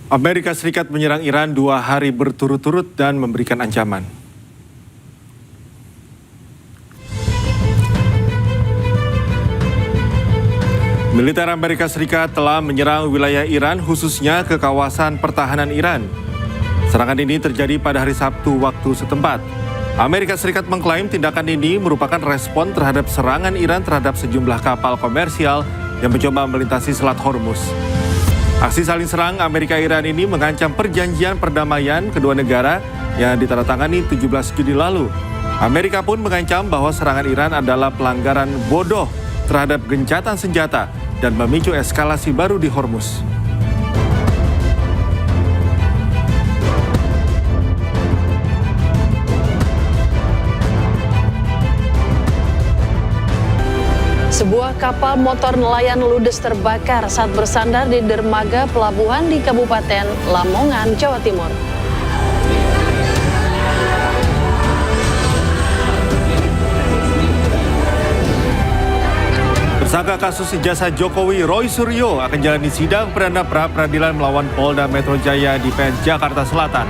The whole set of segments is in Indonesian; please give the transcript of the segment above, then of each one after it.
Amerika Serikat menyerang Iran 2 hari berturut-turut dan memberikan ancaman. Militer Amerika Serikat telah menyerang wilayah Iran, khususnya ke kawasan pertahanan Iran. Serangan ini terjadi pada hari Sabtu waktu setempat. Amerika Serikat mengklaim tindakan ini merupakan respon terhadap serangan Iran terhadap sejumlah kapal komersial yang mencoba melintasi Selat Hormuz. Aksi saling serang Amerika-Iran ini mengancam perjanjian perdamaian kedua negara yang ditandatangani 17 Juni lalu. Amerika pun mengancam bahwa serangan Iran adalah pelanggaran bodoh terhadap gencatan senjata dan memicu eskalasi baru di Hormuz. Sebuah kapal motor nelayan ludes terbakar saat bersandar di dermaga pelabuhan di Kabupaten Lamongan, Jawa Timur. Tersangka kasus ijazah Jokowi Roy Suryo akan jalani sidang perdana pra-peradilan melawan Polda Metro Jaya di PN Jakarta Selatan.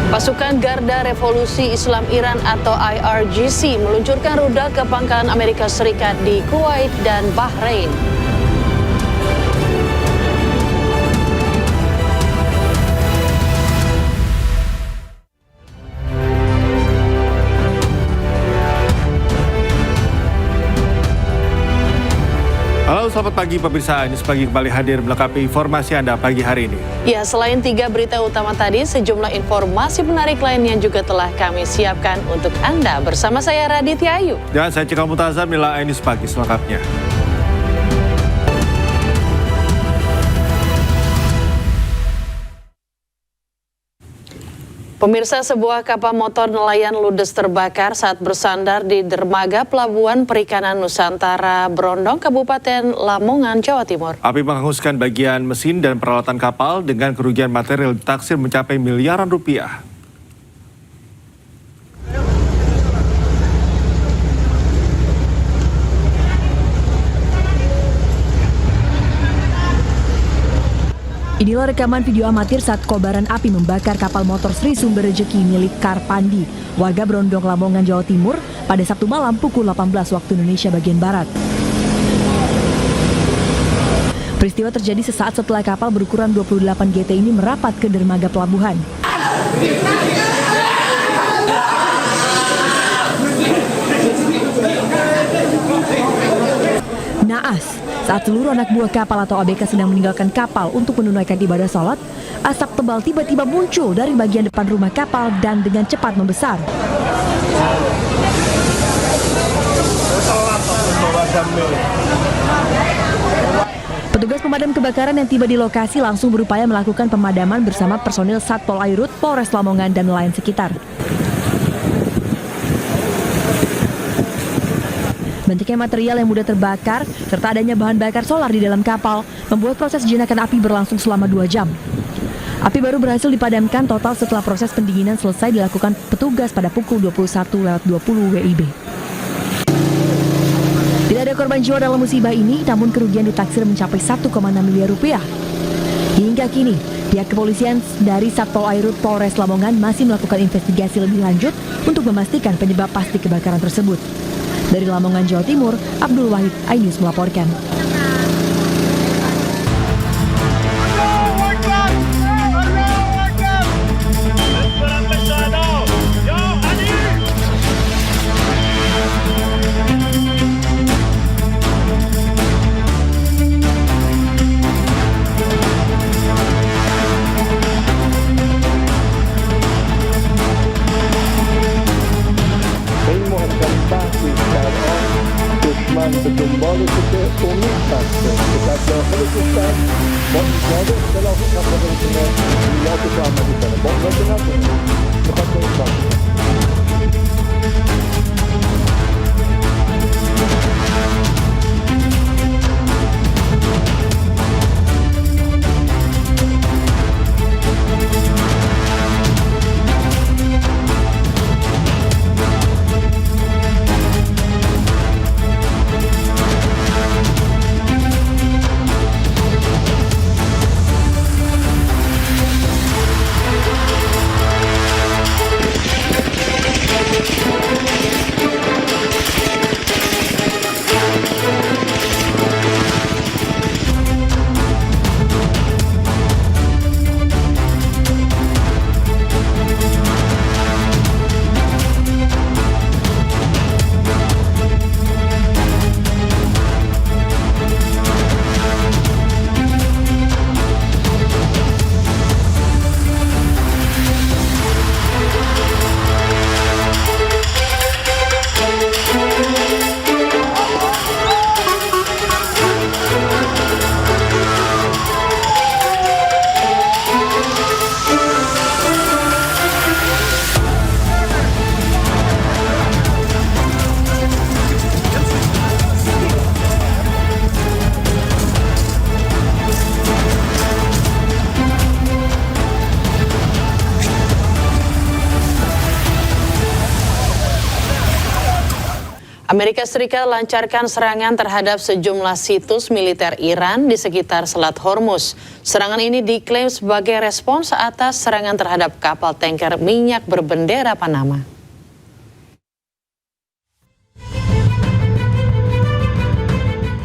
Pasukan Garda Revolusi Islam Iran atau IRGC meluncurkan rudal ke pangkalan Amerika Serikat di Kuwait dan Bahrain. Halo, selamat pagi pemirsa. Ini Pagi kembali hadir melengkapi informasi Anda pagi hari ini. Ya, selain 3 berita utama tadi, sejumlah informasi menarik lain yang juga telah kami siapkan untuk Anda. Bersama saya Raditya Ayu. Dan saya Cikal Mutazam, inilah ini Pagi selengkapnya. Pemirsa, sebuah kapal motor nelayan ludes terbakar saat bersandar di dermaga Pelabuhan Perikanan Nusantara Brondong, Kabupaten Lamongan, Jawa Timur. Api menghanguskan bagian mesin dan peralatan kapal dengan kerugian material ditaksir mencapai miliaran rupiah. Inilah rekaman video amatir saat kobaran api membakar kapal motor Sri Sumber Rejeki milik Karpandi, warga Brondong, Lamongan, Jawa Timur pada Sabtu malam pukul 18 waktu Indonesia bagian Barat. Peristiwa terjadi sesaat setelah kapal berukuran 28 GT ini merapat ke dermaga pelabuhan. Naas, saat seluruh anak buah kapal atau ABK sedang meninggalkan kapal untuk menunaikan ibadah sholat, asap tebal tiba-tiba muncul dari bagian depan rumah kapal dan dengan cepat membesar. Petugas pemadam kebakaran yang tiba di lokasi langsung berupaya melakukan pemadaman bersama personil Satpol Airut, Polres Lamongan, dan nelayan sekitar. Bentuknya material yang mudah terbakar, serta adanya bahan bakar solar di dalam kapal, membuat proses jendakan api berlangsung selama 2 jam. Api baru berhasil dipadamkan total setelah proses pendinginan selesai dilakukan petugas pada pukul 21.20 WIB. Tidak ada korban jiwa dalam musibah ini, namun kerugian ditaksir mencapai 1,6 miliar rupiah. Hingga kini, pihak kepolisian dari Satpol Airut Polres Lamongan masih melakukan investigasi lebih lanjut untuk memastikan penyebab pasti kebakaran tersebut. Dari Lamongan, Jawa Timur, Abdul Wahid, iNews melaporkan. Kembali ke komunitas dekat Kalimantan, Bangladesh telah melakukan dilakukan di sana. Bangladesh telah melakukan. Amerika Serikat lancarkan serangan terhadap sejumlah situs militer Iran di sekitar Selat Hormuz. Serangan ini diklaim sebagai respons atas serangan terhadap kapal tanker minyak berbendera Panama.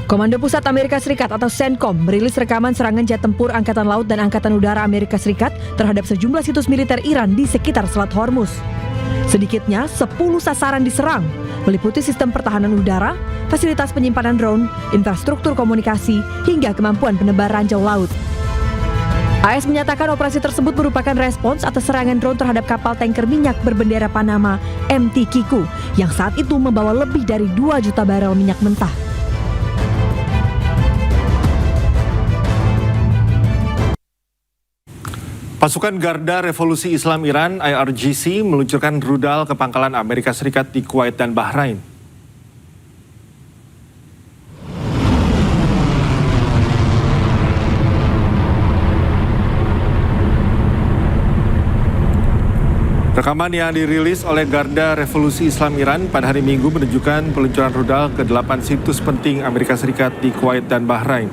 Komando Pusat Amerika Serikat atau CENTCOM merilis rekaman serangan jet tempur Angkatan Laut dan Angkatan Udara Amerika Serikat terhadap sejumlah situs militer Iran di sekitar Selat Hormuz. Sedikitnya 10 sasaran diserang, meliputi sistem pertahanan udara, fasilitas penyimpanan drone, infrastruktur komunikasi, hingga kemampuan penebar ranjau laut. AS menyatakan operasi tersebut merupakan respons atas serangan drone terhadap kapal tanker minyak berbendera Panama MT Kiku yang saat itu membawa lebih dari 2 juta barel minyak mentah. Pasukan Garda Revolusi Islam Iran IRGC meluncurkan rudal ke pangkalan Amerika Serikat di Kuwait dan Bahrain. Rekaman yang dirilis oleh Garda Revolusi Islam Iran pada hari Minggu menunjukkan peluncuran rudal ke 8 situs penting Amerika Serikat di Kuwait dan Bahrain.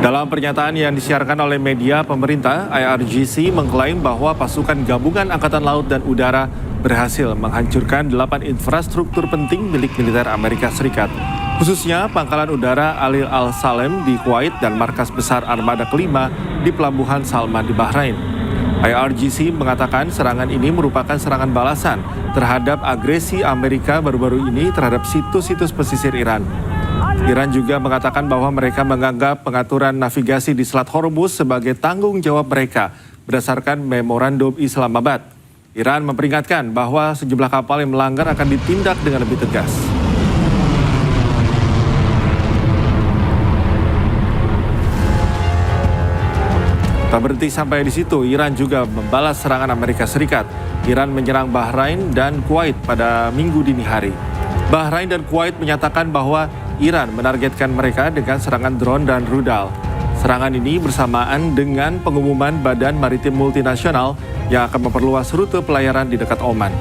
Dalam pernyataan yang disiarkan oleh media pemerintah, IRGC mengklaim bahwa pasukan gabungan Angkatan Laut dan Udara berhasil menghancurkan 8 infrastruktur penting milik militer Amerika Serikat, khususnya Pangkalan Udara Ali Al-Salem di Kuwait dan markas besar Armada kelima di Pelabuhan Salman di Bahrain. IRGC mengatakan serangan ini merupakan serangan balasan terhadap agresi Amerika baru-baru ini terhadap situs-situs pesisir Iran. Iran juga mengatakan bahwa mereka menganggap pengaturan navigasi di Selat Hormuz sebagai tanggung jawab mereka berdasarkan Memorandum Islamabad. Iran memperingatkan bahwa sejumlah kapal yang melanggar akan ditindak dengan lebih tegas. Tak berhenti sampai di situ, Iran juga membalas serangan Amerika Serikat. Iran menyerang Bahrain dan Kuwait pada Minggu dini hari. Bahrain dan Kuwait menyatakan bahwa Iran menargetkan mereka dengan serangan drone dan rudal. Serangan ini bersamaan dengan pengumuman Badan Maritim Multinasional yang akan memperluas rute pelayaran di dekat Oman.